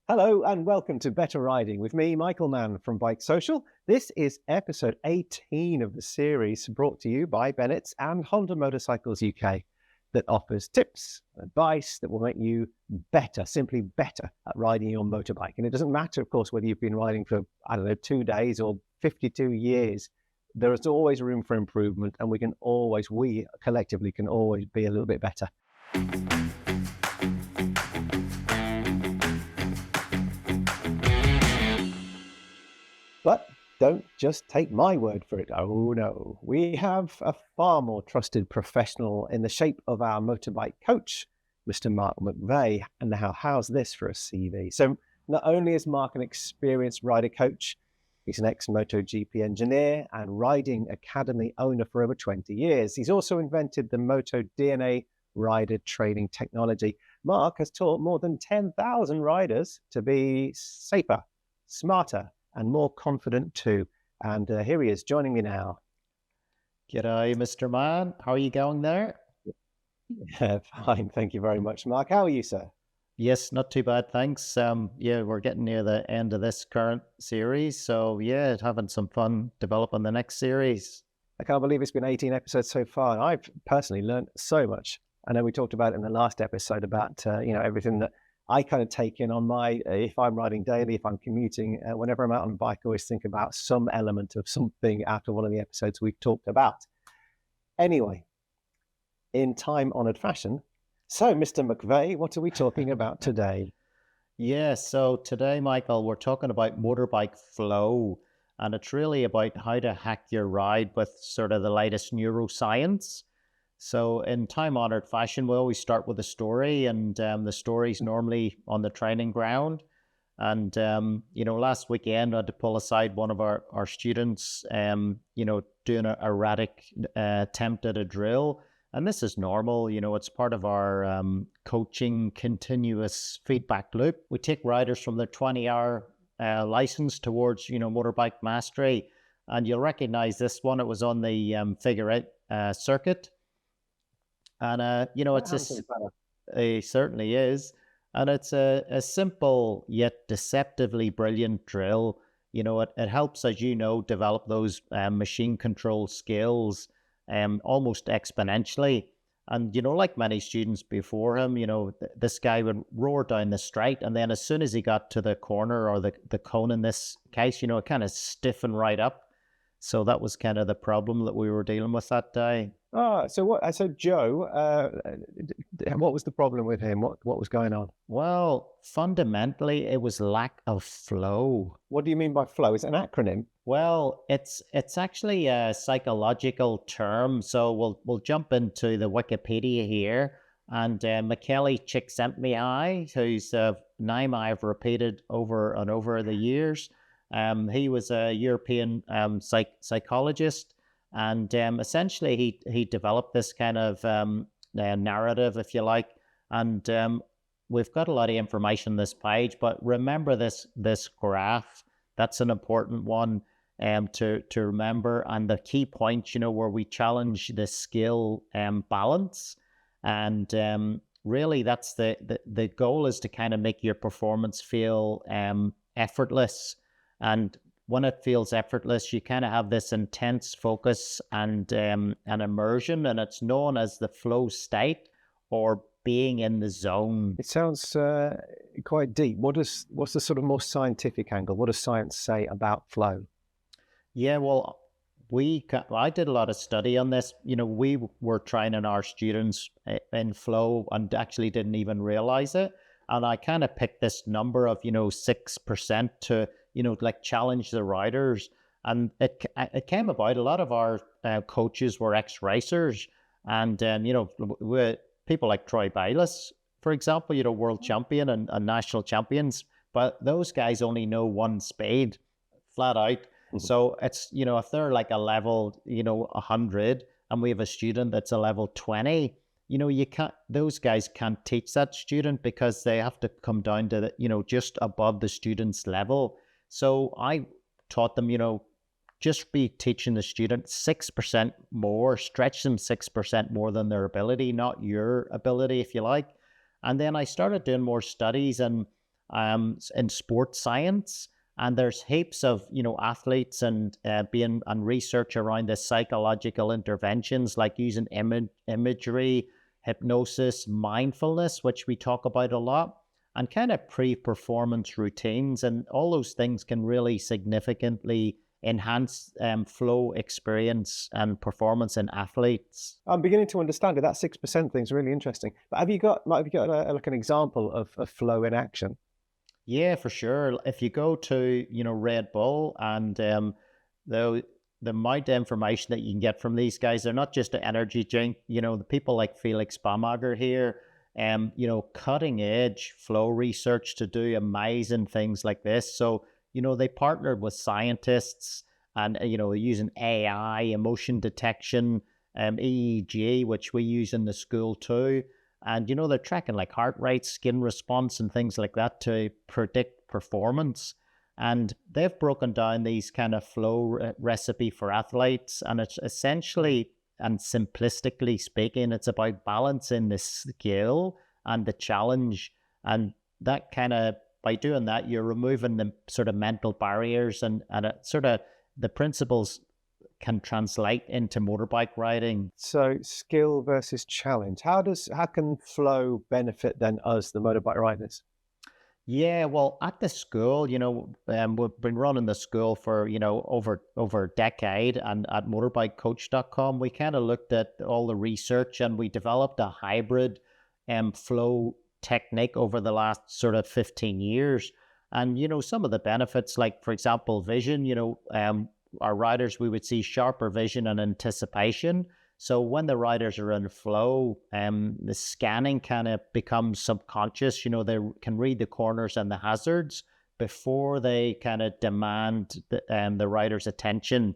Hello and welcome to Better Riding with me, Michael Mann from BikeSocial. This is episode 18 of the series brought to you by Bennetts and Honda Motorcycles UK that offers tips and advice that will make you better, simply better at riding your motorbike. And it doesn't matter, of course, whether you've been riding for, 2 days or 52 years. There is always room for improvement, and we collectively can always be a little bit better. But don't just take my word for it. Oh no, we have a far more trusted professional in the shape of our motorbike coach, Mr. Mark McVeigh. And now, how's this for a CV? So not only is Mark an experienced rider coach, he's an ex-MotoGP engineer and riding academy owner for over 20 years. He's also invented the MotoDNA rider training technology. Mark has taught more than 10,000 riders to be safer, smarter, and more confident too. And here he is joining me now. G'day, Mr. Mann. How are you going there? Yeah, fine. Thank you very much, Mark. How are you, sir? Yes, not too bad, thanks. We're getting near the end of this current series. So yeah, having some fun developing the next series. I can't believe it's been 18 episodes so far. And I've personally learned so much. I know we talked about it in the last episode about, everything that I kind of take in on if I'm riding daily, if I'm commuting, whenever I'm out on a bike, I always think about some element of something out of one of the episodes we've talked about. Anyway, in time-honored fashion. So, Mr. McVeigh, what are we talking about today? Yeah, so today, Michael, we're talking about motorbike flow, and it's really about how to hack your ride with sort of the latest neuroscience. So in time-honored fashion, we always start with a story, and the story's normally on the training ground. And, last weekend, I had to pull aside one of our students, doing an erratic attempt at a drill. And this is normal, it's part of our coaching continuous feedback loop. We take riders from their 20-hour license towards, motorbike mastery. And you'll recognize this one. It was on the figure eight circuit. And, it certainly is. And it's a simple yet deceptively brilliant drill. It helps, as develop those machine control skills almost exponentially. And, like many students before him, this guy would roar down the straight. And then as soon as he got to the corner or the cone in this case, it kind of stiffened right up. So that was kind of the problem that we were dealing with that day. So Joe, what was the problem with him? What was going on? Well, fundamentally, it was lack of flow. What do you mean by flow? Is it an acronym? Well, it's actually a psychological term. So we'll jump into the Wikipedia here. And Michele Csikszentmihalyi, whose name I've repeated over and over the years, he was a European psychologist. And essentially, he developed this kind of narrative, if you like. And we've got a lot of information on this page, but remember this graph. That's an important one to remember. And the key point, where we challenge the skill balance. And really, that's the goal is to kind of make your performance feel effortless. And when it feels effortless, you kind of have this intense focus and immersion, and it's known as the flow state or being in the zone. It sounds quite deep. What's the sort of more scientific angle? What does science say about flow? Yeah, well, I did a lot of study on this. We were training our students in flow and actually didn't even realize it. And I kind of picked this number of, 6% to, challenge the riders. And it came about, a lot of our coaches were ex-racers. And, people like Troy Bayliss, for example, world champion and national champions. But those guys only know one speed, flat out. Mm-hmm. So it's, if they're like a level, 100, and we have a student that's a level 20, those guys can't teach that student because they have to come down to just above the student's level. So I taught them, just be teaching the student 6% more, stretch them 6% more than their ability, not your ability, if you like. And then I started doing more studies, and in sports science. And there's heaps of, athletes and being and research around the psychological interventions like using imagery, hypnosis, mindfulness, which we talk about a lot, and kind of pre-performance routines. And all those things can really significantly enhance flow experience and performance in athletes. I'm beginning to understand it. That 6% thing is really interesting. But have you got like an example of flow in action? Yeah, for sure. If you go to, Red Bull and the the amount of information that you can get from these guys, they're not just an energy drink. The people like Felix Baumgartner here, cutting edge flow research to do amazing things like this. So, they partnered with scientists and, using AI, emotion detection, EEG, which we use in the school too. And, they're tracking like heart rate, skin response, and things like that to predict performance. And they've broken down these kind of flow recipe for athletes. And it's essentially and simplistically speaking, it's about balancing the skill and the challenge. And that kind of, by doing that, you're removing the sort of mental barriers and it sort of the principles can translate into motorbike riding. So skill versus challenge. How can flow benefit then us, the motorbike riders? Yeah, well, at the school, we've been running the school for, over a decade. And at motorbikecoach.com, we kind of looked at all the research and we developed a hybrid flow technique over the last sort of 15 years. And, some of the benefits, like, for example, vision, our riders, we would see sharper vision and anticipation. So when the riders are in flow, the scanning kind of becomes subconscious. They can read the corners and the hazards before they kind of demand the rider's attention.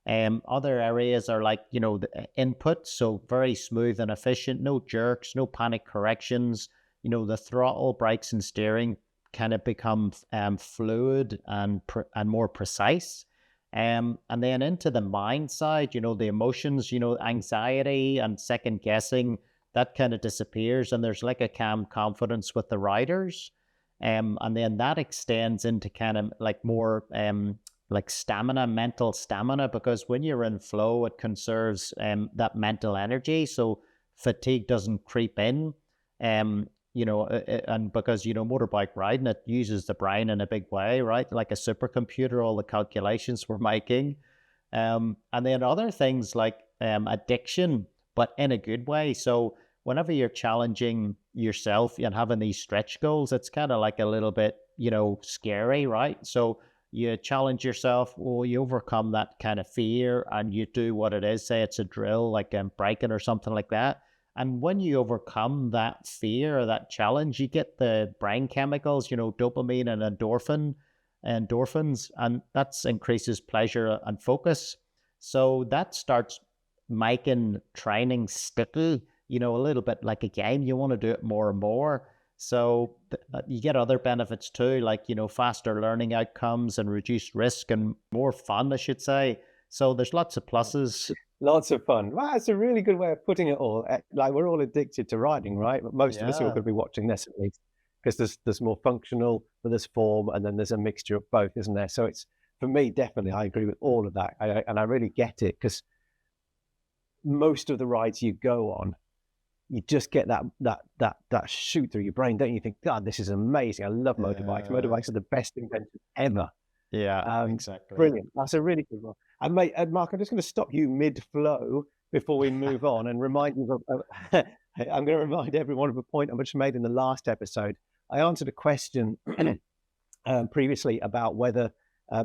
Other areas are like, the input, so very smooth and efficient, no jerks, no panic corrections. The throttle, brakes, and steering kind of become fluid and more precise. And then into the mind side, the emotions, anxiety and second guessing, that kind of disappears. And there's like a calm confidence with the riders. And then that extends into kind of like more like stamina, mental stamina, because when you're in flow, it conserves that mental energy. So fatigue doesn't creep in. And because, motorbike riding, it uses the brain in a big way, right? Like a supercomputer, all the calculations we're making. And then other things like addiction, but in a good way. So whenever you're challenging yourself and having these stretch goals, it's kind of like a little bit, scary, right? So you challenge yourself, or you overcome that kind of fear and you do what it is, say it's a drill, like braking or something like that. And when you overcome that fear or that challenge, you get the brain chemicals, dopamine and endorphins, and that increases pleasure and focus. So that starts making training sticky, a little bit like a game. You want to do it more and more. So you get other benefits too, like, faster learning outcomes and reduced risk and more fun, I should say. So there's lots of pluses. Lots of fun. Wow, that's a really good way of putting it all. Like, we're all addicted to riding, right? But most of us who are Yeah. going to be watching this, at least, because there's more functional, but there's form, and then there's a mixture of both, isn't there? So it's, for me, definitely, I agree with all of that, and I really get it, because most of the rides you go on, you just get that shoot through your brain, don't you? You think, God, this is amazing. I love motorbikes. Yeah. Motorbikes are the best invention ever. Yeah, Um, exactly. Brilliant. That's a really good one. And mate, Mark, I'm just going to stop you mid-flow before we move on and remind you I'm going to remind everyone of a point I just made in the last episode. I answered a question previously about whether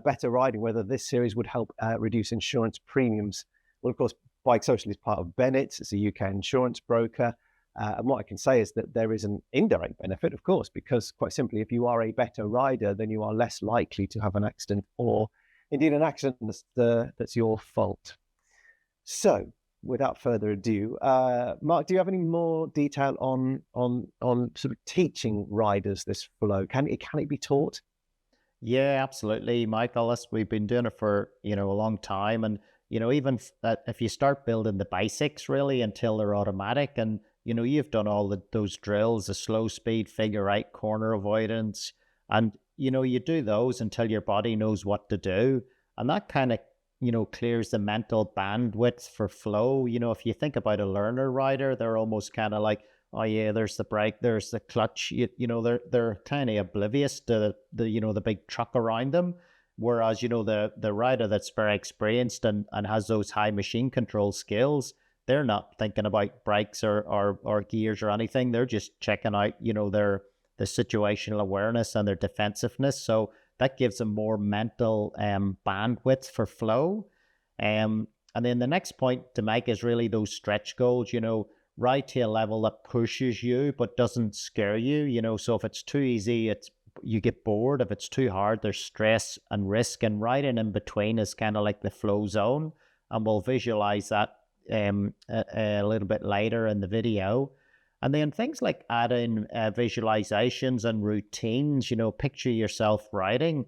better riding, whether this series would help reduce insurance premiums. Well, of course, BikeSocial is part of Bennetts. It's a UK insurance broker. And what I can say is that there is an indirect benefit, of course, because quite simply, if you are a better rider, then you are less likely to have an accident, or indeed an accident that's your fault. So, without further ado, Mark, do you have any more detail on sort of teaching riders this flow? Can it be taught? Yeah, absolutely, Michael. We've been doing it for, a long time. And, even if you start building the basics really until they're automatic, and, you've done all those drills, the slow speed, figure eight, corner avoidance, And, you do those until your body knows what to do. And that kind of, clears the mental bandwidth for flow. If you think about a learner rider, they're almost kind of like, oh yeah, there's the brake, there's the clutch. They're kind of oblivious to the big truck around them. Whereas, the rider that's very experienced and has those high machine control skills, they're not thinking about brakes or gears or anything. They're just checking out, the situational awareness and their defensiveness. So that gives them more mental bandwidth for flow. And then the next point to make is really those stretch goals, ride to a level that pushes you but doesn't scare you. So if it's too easy, you get bored. If it's too hard, there's stress and risk, and riding in between is kind of like the flow zone. And we'll visualize that a little bit later in the video. And then things like adding visualizations and routines, picture yourself riding,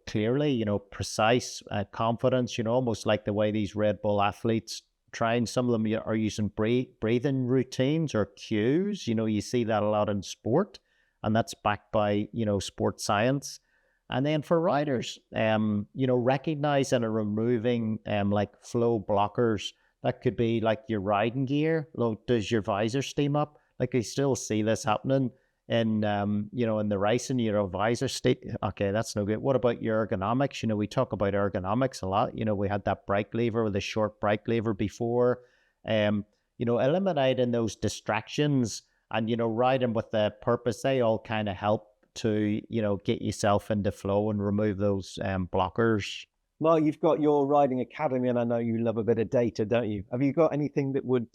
clearly, precise confidence, almost like the way these Red Bull athletes train. Some of them are using breathing routines or cues. You see that a lot in sport, and that's backed by, sports science. And then for riders, recognizing and removing like flow blockers. That could be like your riding gear. Does your visor steam up? Like you still see this happening in, in the racing, visor state. Okay, that's no good. What about your ergonomics? We talk about ergonomics a lot. We had that brake lever with a short brake lever before. Eliminating those distractions and, riding with the purpose, they all kind of help to, get yourself into flow and remove those blockers. Well, you've got your riding academy, and I know you love a bit of data, don't you? Have you got anything that would,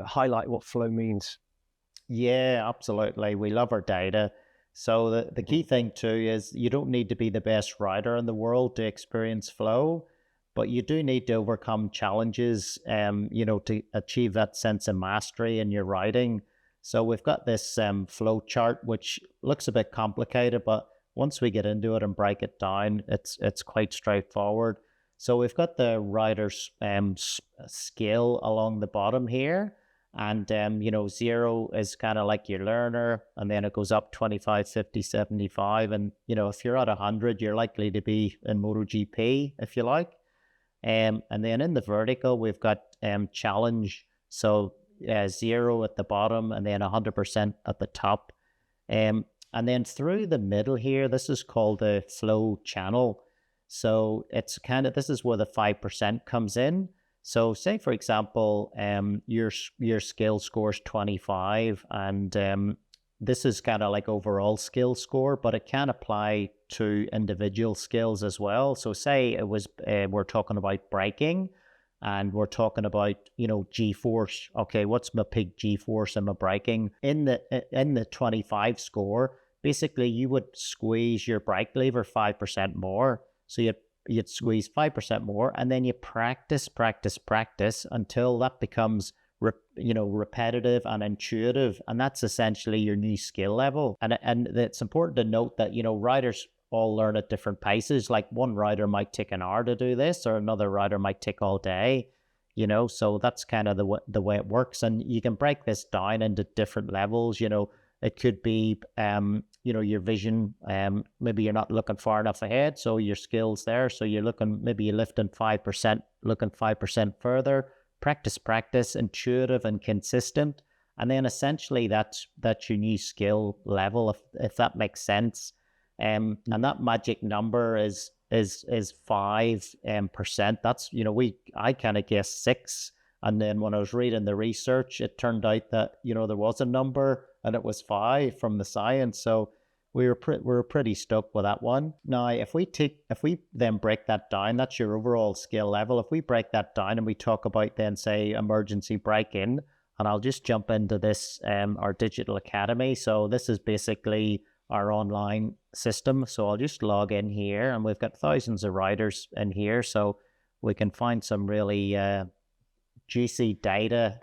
highlight what flow means? Yeah, absolutely. We love our data. So the key thing too is you don't need to be the best rider in the world to experience flow, but you do need to overcome challenges, to achieve that sense of mastery in your riding. So we've got this flow chart, which looks a bit complicated, but once we get into it and break it down, it's quite straightforward. So we've got the rider's skill along the bottom here. And, 0 is kind of like your learner. And then it goes up 25, 50, 75. And, if you're at 100, you're likely to be in MotoGP, if you like. And then in the vertical, we've got challenge. So 0 at the bottom and then 100% at the top. And then through the middle here, this is called the flow channel. So it's this is where the 5% comes in. So say, for example, your skill score is 25, and this is kind of like overall skill score, but it can apply to individual skills as well. So say it was, we're talking about braking, and we're talking about, G-force. Okay, what's my peak G-force in my braking? In the 25 score, basically you would squeeze your brake lever 5% more. So you'd squeeze 5% more, and then you practice until that becomes repetitive and intuitive, and that's essentially your new skill level. And it's important to note that riders all learn at different paces. Like one rider might take an hour to do this, or another rider might take all day. So that's kind of the way it works, and you can break this down into different levels. It could be your vision, maybe you're not looking far enough ahead, so your skills there, so you're lifting 5%, looking 5% further. Practice, intuitive and consistent, and then essentially that's your new skill level, if that makes sense. And that magic number is 5%. That's I kind of guessed 6, and then when I was reading the research, it turned out that there was a number, and it was 5 from the science. So we were pretty stoked with that one. Now, if we then break that down, that's your overall skill level. If we break that down and we talk about then say emergency braking, and I'll just jump into this, our digital academy. So this is basically our online system. So I'll just log in here, and we've got thousands of riders in here, so we can find some really juicy data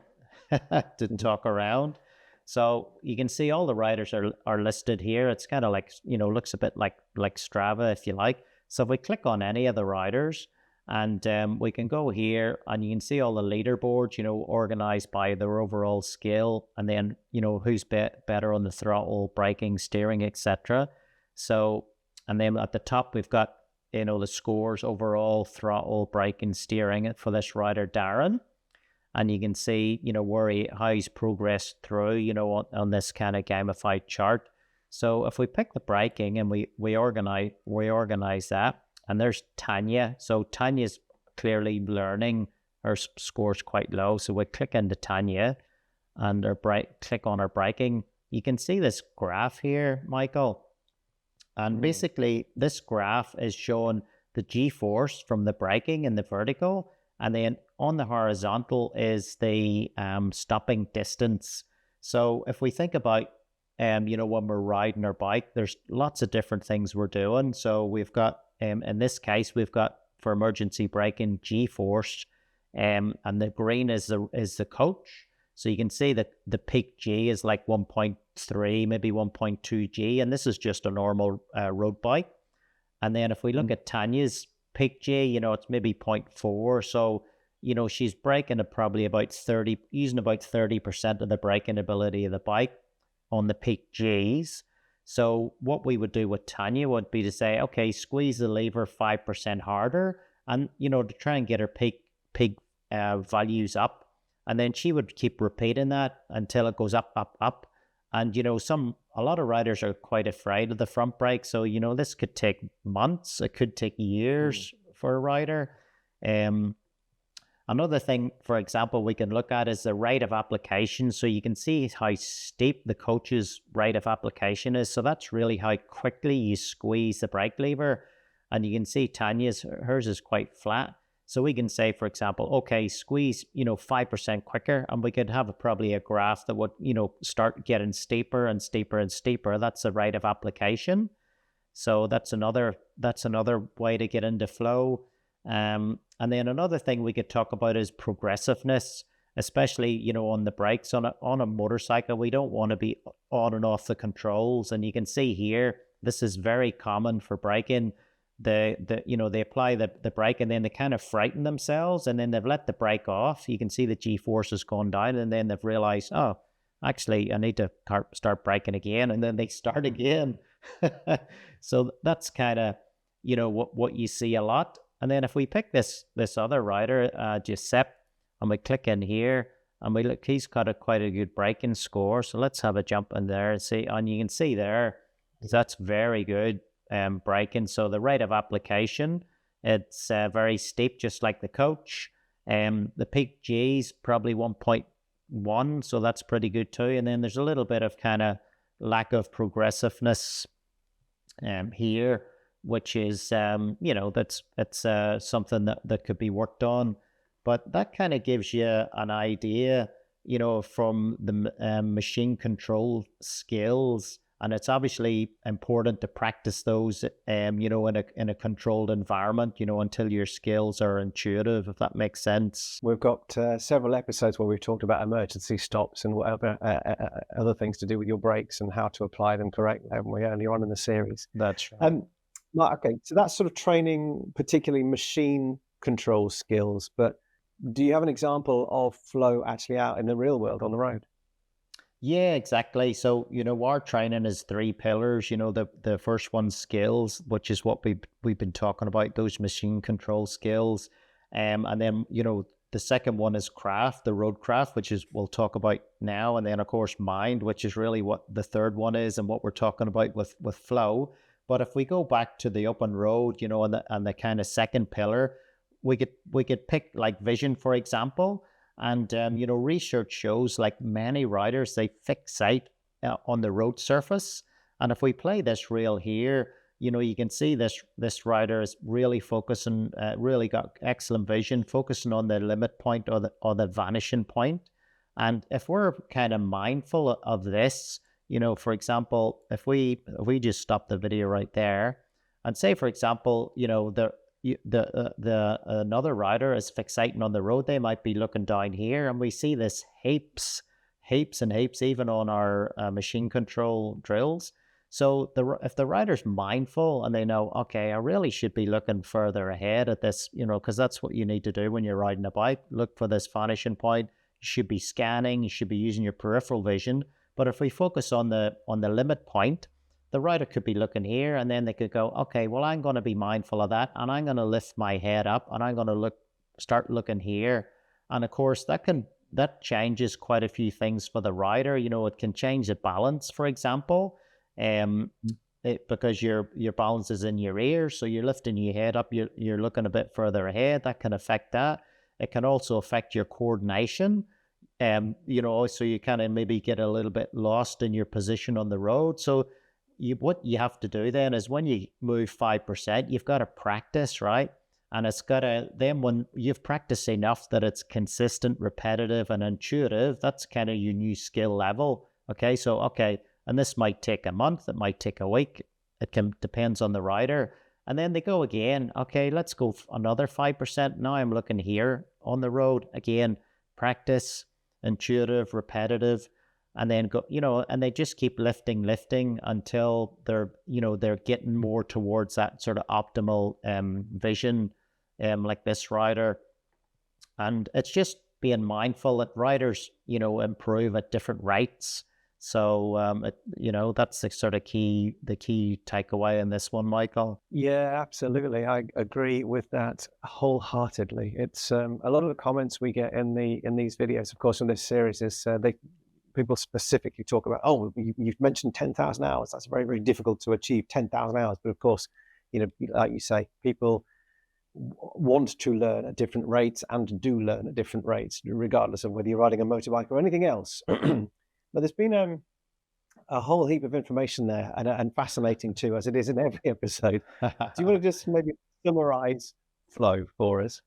to talk around. So you can see all the riders are listed here. It's kind of like, looks a bit like Strava, if you like. So if we click on any of the riders, And we can go here and you can see all the leaderboards, organized by their overall skill, and then, who's better on the throttle, braking, steering, etc. So, and then at the top, we've got, the scores overall, throttle, braking, steering for this rider, Darren. And you can see, how he's progressed through, on this kind of gamified chart. So if we pick the braking and we organize that, and there's Tanya. So Tanya's clearly learning. Her score's quite low. So we click into Tanya and click on her braking. You can see this graph here, Michael. And basically this graph is showing the G-force from the braking in the vertical. And then on the horizontal is the stopping distance. So if we think about, when we're riding our bike, there's lots of different things we're doing. So we've got, in this case, we've got for emergency braking G-force, and the green is the coach. So you can see that the peak G is like 1.3, maybe 1.2 G, and this is just a normal road bike. And then if we look at Tanya's peak G, it's maybe 0.4. So, she's braking at probably about 30, using about 30% of the braking ability of the bike on the peak Gs. So what we would do with Tanya would be to say, okay, squeeze the lever 5% harder, and, to try and get her peak values up. And then she would keep repeating that until it goes up, up, up. And, a lot of riders are quite afraid of the front brake. So, this could take months. It could take years for a rider. Another thing, for example, we can look at is the rate of application. So you can see how steep the coach's rate of application is. So that's really how quickly you squeeze the brake lever. And you can see Tanya's, hers is quite flat. So we can say, for example, okay, squeeze, 5% quicker, and we could have probably a graph that would, start getting steeper and steeper and steeper. That's the rate of application. So that's another way to get into flow. And then another thing we could talk about is progressiveness, especially, on the brakes on a motorcycle. We don't want to be on and off the controls. And you can see here, this is very common for braking. They apply the brake and then they kind of frighten themselves, and then they've let the brake off. You can see the G-force has gone down, and then they've realized, oh, actually, I need to start braking again, and then they start again. So that's kind of, what you see a lot. And then if we pick this other rider, Giuseppe, and we click in here, and we look, he's got quite a good braking score. So let's have a jump in there and see, and you can see there, that's very good. Braking. So the rate of application, it's very steep, just like the coach. The peak G's probably 1.1, so that's pretty good too. And then there's a little bit of kind of lack of progressiveness here, which is that's something that could be worked on. But that kind of gives you an idea, from the machine control skills. And it's obviously important to practice those, in a controlled environment, until your skills are intuitive, if that makes sense. We've got several episodes where we've talked about emergency stops and whatever other things to do with your brakes and how to apply them correctly, haven't we, earlier on in the series? That's right. Okay, so that's sort of training, particularly machine control skills. But do you have an example of flow actually out in the real world on the road? Yeah, exactly. So, our training is 3 pillars. The first one's skills, which is what we've been talking about, those machine control skills. And then, the second one is craft, the road craft, which is we'll talk about now. And then, of course, mind, which is really what the third one is and what we're talking about with flow. But if we go back to the open road, and the kind of second pillar, we could pick like vision, for example. And, research shows like many riders, they fixate on the road surface. And if we play this reel here, you can see this rider is really focusing, really got excellent vision, focusing on the limit point or the vanishing point. And if we're kind of mindful of this, for example, if we just stop the video right there and say, for example, another rider is fixating on the road, they might be looking down here, and we see this heaps and heaps even on our machine control drills. So if the rider's mindful and they know, okay, I really should be looking further ahead at this, because that's what you need to do when you're riding a bike. Look for this vanishing point. You should be scanning. You should be using your peripheral vision. But if we focus on the limit point, the rider could be looking here, and then they could go, okay, well, I'm going to be mindful of that, and I'm going to lift my head up, and I'm going to start looking here. And of course, that changes quite a few things for the rider. It can change the balance, for example, because your balance is in your ears, so you're lifting your head up, you're looking a bit further ahead. That can affect that. It can also affect your coordination. So you kind of maybe get a little bit lost in your position on the road. So what you have to do then is when you move 5%, you've got to practice, right? And it's got to, then when you've practiced enough that it's consistent, repetitive, and intuitive, that's kind of your new skill level. Okay, and this might take a month, it might take a week, depends on the rider. And then they go again, okay, let's go another 5%. Now I'm looking here on the road again, practice, intuitive, repetitive, and then go, and they just keep lifting until they're getting more towards that sort of optimal vision, like this rider. And it's just being mindful that riders, improve at different rates. So, that's the sort of key takeaway in this one, Michael. Yeah, absolutely. I agree with that wholeheartedly. It's a lot of the comments we get in these videos, of course, in this series is people specifically talk about, oh, you've mentioned 10,000 hours. That's very, very difficult to achieve 10,000 hours. But of course, like you say, people want to learn at different rates and do learn at different rates, regardless of whether you're riding a motorbike or anything else. But there's been a whole heap of information there, and fascinating too, as it is in every episode. Do you want to just maybe summarize flow for us?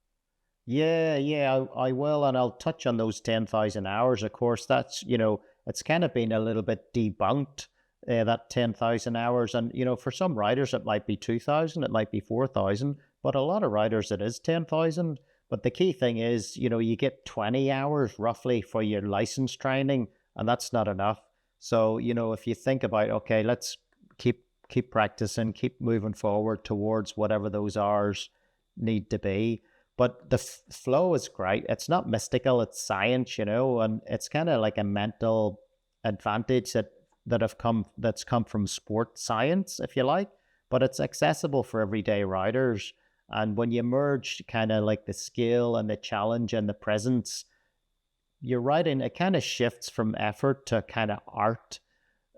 Yeah, I will, and I'll touch on those 10,000 hours. Of course, that's, it's kind of been a little bit debunked, that 10,000 hours. And, for some riders, it might be 2,000, it might be 4,000, but a lot of riders, it is 10,000. But the key thing is, you get 20 hours roughly for your license training, and that's not enough. So, if you think about, okay, let's keep practicing, keep moving forward towards whatever those hours need to be. But the flow is great. It's not mystical, it's science, and it's kind of like a mental advantage that's come from sport science, if you like, but it's accessible for everyday riders. And when you merge kind of like the skill and the challenge and the presence, you're riding, it kind of shifts from effort to kind of art.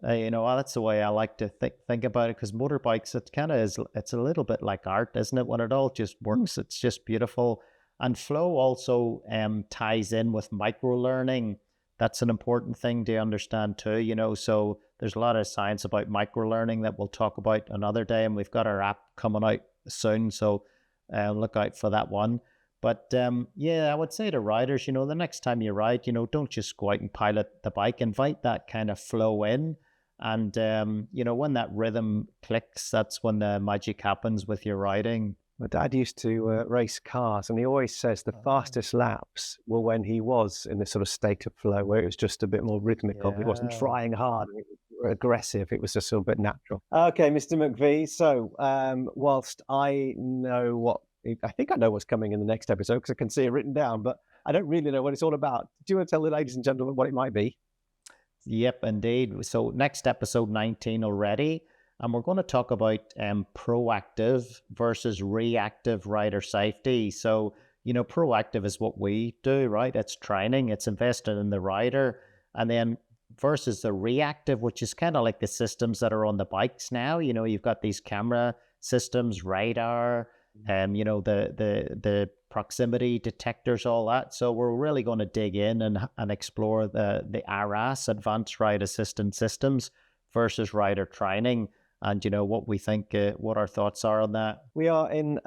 That's the way I like to think about it, because motorbikes, it kind of is, it's a little bit like art, isn't it? When it all just works, it's just beautiful. And flow also ties in with micro learning. That's an important thing to understand too, so there's a lot of science about micro learning that we'll talk about another day, and we've got our app coming out soon, so look out for that one. But I would say to riders, the next time you ride, don't just go out and pilot the bike, invite that kind of flow in. And, when that rhythm clicks, that's when the magic happens with your riding. My dad used to race cars, and he always says the fastest laps were when he was in this sort of state of flow, where it was just a bit more rhythmical. He wasn't trying hard, it was aggressive. It was just a little bit natural. Okay, Mr. McVeigh. So whilst I think I know what's coming in the next episode because I can see it written down, but I don't really know what it's all about. Do you want to tell the ladies and gentlemen what it might be? Yep, indeed. So next episode 19 already, and we're going to talk about proactive versus reactive rider safety. So, proactive is what we do, right? It's training, it's invested in the rider, and then versus the reactive, which is kind of like the systems that are on the bikes now. You've got these camera systems, radar, the proximity detectors, all that. So we're really going to dig in and explore the ARAS, Advanced Ride Assistance Systems, versus rider training, and what we think, what our thoughts are on that. We are in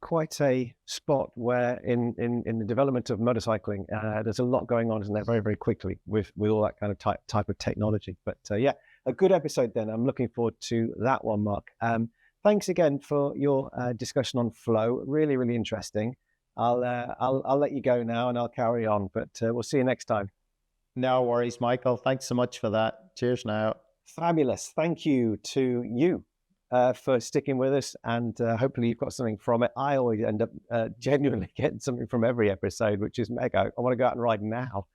quite a spot where in the development of motorcycling, there's a lot going on, isn't there, very, very quickly with all that kind of type of technology. But a good episode then. I'm looking forward to that one, Mark. Thanks again for your discussion on flow. Really, really interesting. I'll let you go now and I'll carry on, but we'll see you next time. No worries, Michael. Thanks so much for that. Cheers now. Fabulous. Thank you to you for sticking with us, and hopefully you've got something from it. I always end up genuinely getting something from every episode, which is mega. I want to go out and ride now,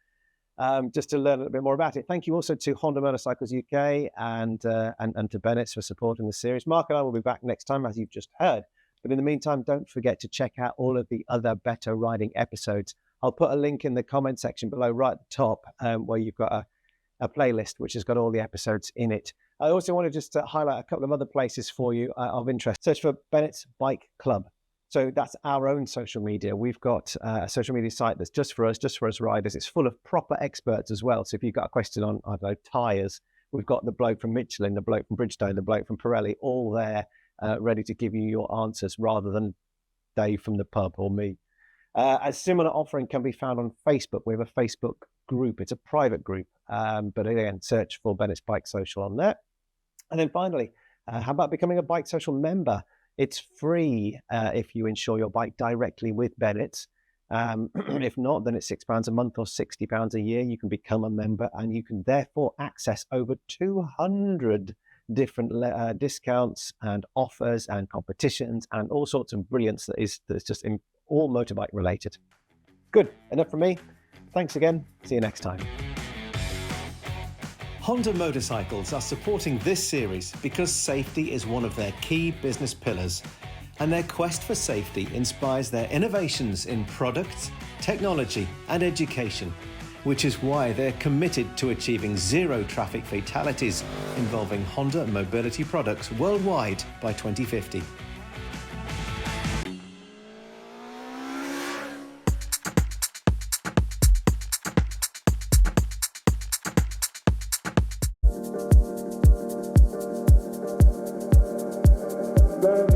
just to learn a little bit more about it. Thank you also to Honda Motorcycles UK and to Bennetts for supporting the series. Mark and I will be back next time, as you've just heard. But in the meantime, don't forget to check out all of the other Better Riding episodes. I'll put a link in the comment section below right at the top, where you've got a playlist which has got all the episodes in it. I also want to just highlight a couple of other places for you of interest. Search for Bennetts Bike Club. So that's our own social media. We've got a social media site that's just for us riders. It's full of proper experts as well. So if you've got a question on, I don't know, tyres, we've got the bloke from Michelin, the bloke from Bridgestone, the bloke from Pirelli, all there ready to give you your answers rather than Dave from the pub or me. A similar offering can be found on Facebook. We have a Facebook group. It's a private group, but again, search for Bennetts BikeSocial on there. And then finally, how about becoming a BikeSocial member? It's free if you insure your bike directly with Bennetts. If not, then it's £6 a month or £60 a year. You can become a member, and you can therefore access over 200 different discounts and offers and competitions and all sorts of brilliance that's just all motorbike related. Good. Enough from me. Thanks again. See you next time. Honda Motorcycles are supporting this series because safety is one of their key business pillars, and their quest for safety inspires their innovations in products, technology and education, which is why they're committed to achieving zero traffic fatalities involving Honda mobility products worldwide by 2050. Learn